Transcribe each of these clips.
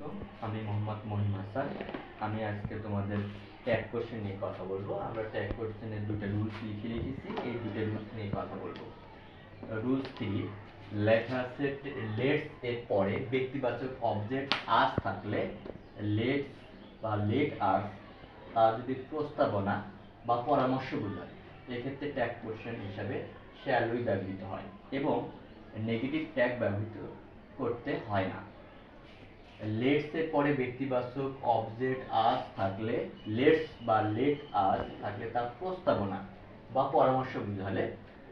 তো আমি মোহাম্মদ মহিম হাসান। আমি আজকে তোমাদের ট্যাগ কোশ্চেন নিয়ে কথা বলবো। আমরা ট্যাগ কোশ্চেনের দুটো রুলস লিখে রেখেছি, এই দুটো রুলস নিয়ে কথা বলবো। রুলস 3, লেটস এর পরে ব্যক্তিবাচক অবজেক্ট আস থাকলে লেটস বা লেট আস যদি প্রস্তাবনা বা পরামর্শ বোঝায়, এক্ষেত্রে ট্যাগ কোশ্চেন হিসাবে শ্যালই ব্যবহৃত হয় এবং নেগেটিভ ট্যাগ ব্যবহৃত করতে হয় না। লেটস এর পরে ব্যক্তিবাচক অবজেক্ট আস থাকলে লেটস বা লেট আস থাকলে তার প্রস্তাবনা বা পরামর্শ বোঝালে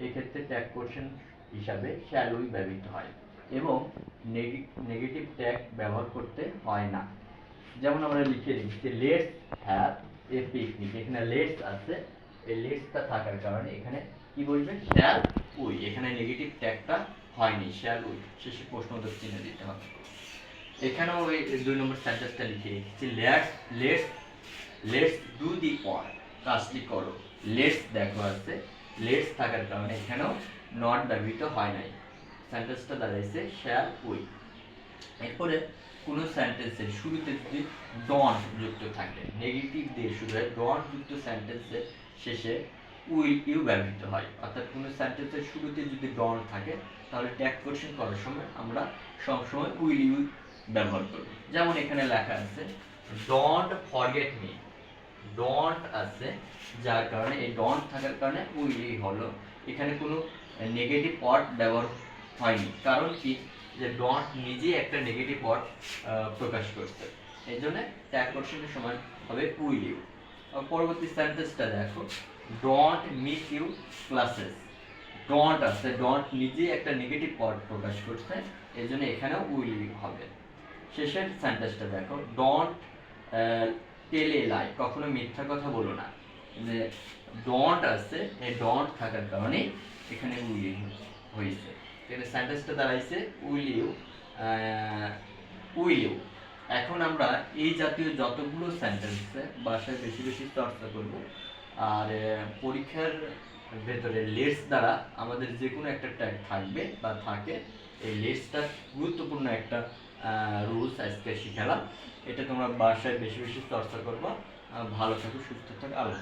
এক্ষেত্রে ট্যাগ কোশ্চেন হিসাবে শ্যালই ব্যবহৃত হয় এবং নেগেটিভ ট্যাগ ব্যবহার করতে হয় না। যেমন আমরা লিখে দিচ্ছি লেটস হ্যাভ এ পিকনিক, এখানে লেটস আছে, এই লেটসটা থাকার কারণে এখানে কি বলবে শ্যাল উই, এখানে নেগেটিভ ট্যাগটা হয়নি, শ্যাল উই, শেষে প্রশ্নবোধক চিহ্ন দিতে হবে। এখানেও ওই 2 নম্বর সেন্টেন্সটা লিখে রেখেছি লেটস ডু দি ওয়ার্ক, কাজটি করো। লেটস দেখো আছে, লেটস থাকার কারণে এখানেও নট ব্যবহৃত হয় নাই, সেন্টেন্সটা দাঁড়াইছে শ্যাল উই। এরপরে কোন সেন্টেন্সের শুরুতে যদি ডন্ট যুক্ত থাকে, নেগেটিভ দিয়ে শুরু হয়, ডন্ট যুক্ত সেন্টেন্সের শেষে উইল ইউ ব্যবহৃত হয়। অর্থাৎ কোন সেন্টেন্সের শুরুতে যদি ডন্ট থাকে তাহলে ট্যাগ কোশ্চেন করার সময় আমরা সবসময় উইল ইউ ব্যবহার করব। যেমন এখানে লেখা আছে ডোন্ট ফরগেট মি, ডোন্ট আছে যার কারণে এই ডোন্ট থাকার কারণে উইল ইউ হলো, এখানে কোনো নেগেটিভ ওয়ার্ড ব্যবহার হয়নি। কারণ কি, যে ডোন্ট নিজে একটা নেগেটিভ ওয়ার্ড প্রকাশ করছে, এই জন্য ট্যাগ কোশ্চেনের সময় হবে উইল ইউ। পরবর্তী সেন্টেন্সটা দেখো don't miss you classes, don't আছে, ডোন্ট নিজে একটা নেগেটিভ ওয়ার্ড প্রকাশ করছে, এই জন্য এখানেও উইল ইউ হবে। শেষের সেন্টেন্সটা দেখো ডোন্ট টেল এ লাই, কখনো মিথ্যা কথা বলো না, যে ডোন্ট আছে, এই ডোন্ট থাকার কারণে এখানে উইল ইউ হয়েছে। এখানে সেন্টেন্সটা দাঁড়াইছে উইল ইউ, উইল ইউ। এখন আমরা এই জাতীয় যতগুলো সেন্টেন্সে বাসায় বেশি বেশি চর্চা করব। আর পরীক্ষার ভেতরে লেটস দ্বারা আমাদের যে কোনো একটা ট্যাগ থাকবে বা থাকে, এই লেটসটা গুরুত্বপূর্ণ একটা রুলস আজকে শিখালাম। এটা তোমরা বাসায় বেশি বেশি চর্চা করবা। ভালো থাকো, সুস্থ থাকো, আল্লাহ।